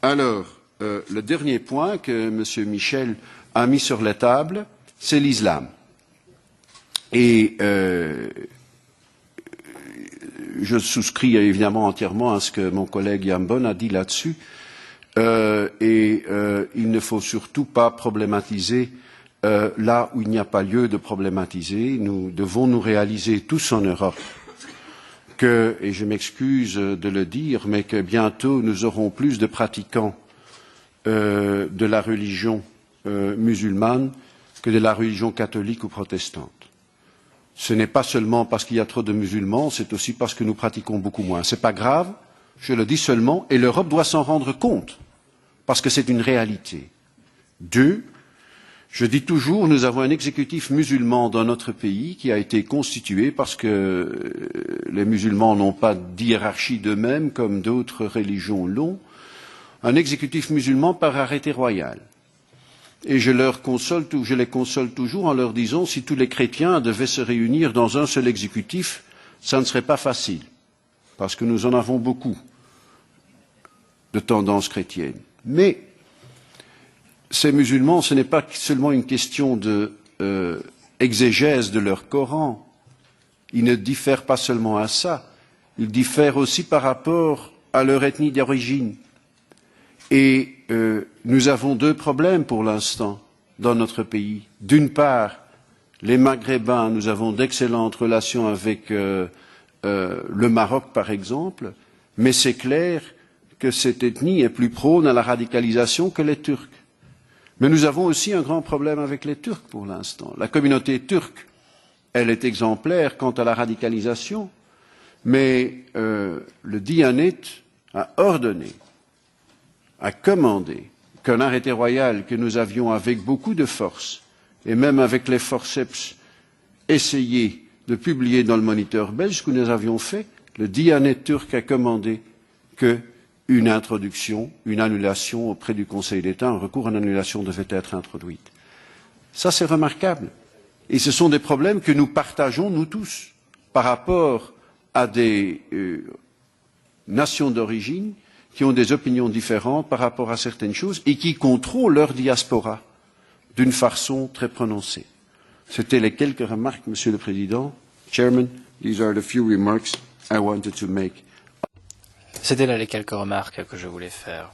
Alors, le dernier point que M. Michel a mis sur la table, c'est l'islam. Et je souscris évidemment entièrement à ce que mon collègue Yambon a dit là-dessus. Il ne faut surtout pas problématiser là où il n'y a pas lieu de problématiser. Nous devons nous réaliser tous en Europe que, et je m'excuse de le dire, mais que bientôt nous aurons plus de pratiquants de la religion musulmane que de la religion catholique ou protestante. Ce n'est pas seulement parce qu'il y a trop de musulmans, c'est aussi parce que nous pratiquons beaucoup moins. Ce n'est pas grave, je le dis seulement, et l'Europe doit s'en rendre compte, parce que c'est une réalité. Deux, je dis toujours, nous avons un exécutif musulman dans notre pays qui a été constitué parce que les musulmans n'ont pas d'hiérarchie d'eux-mêmes comme d'autres religions l'ont, un exécutif musulman par arrêté royal. Et je les console toujours en leur disant, si tous les chrétiens devaient se réunir dans un seul exécutif, ça ne serait pas facile, parce que nous en avons beaucoup de tendances chrétiennes. Mais ces musulmans, ce n'est pas seulement une question d'exégèse de leur Coran. Ils ne diffèrent pas seulement à ça, ils diffèrent aussi par rapport à leur ethnie d'origine. Et nous avons deux problèmes pour l'instant dans notre pays. D'une part, les Maghrébins, nous avons d'excellentes relations avec le Maroc, par exemple, mais c'est clair que cette ethnie est plus prône à la radicalisation que les Turcs. Mais nous avons aussi un grand problème avec les Turcs pour l'instant. La communauté turque, elle est exemplaire quant à la radicalisation, mais le Diyanet a ordonné, a commandé qu'un arrêté royal que nous avions avec beaucoup de force, et même avec les forceps, essayé de publier dans le Moniteur belge, ce que nous avions fait, le Diyanet turc a commandé qu'une introduction, une annulation auprès du Conseil d'État, un recours en annulation devait être introduite. Ça, c'est remarquable. Et ce sont des problèmes que nous partageons, nous tous, par rapport à des nations d'origine qui ont des opinions différentes par rapport à certaines choses et qui contrôlent leur diaspora d'une façon très prononcée. C'était les quelques remarques, Monsieur le Président. Chairman, these are the few remarks I wanted to make. C'était là les quelques remarques que je voulais faire.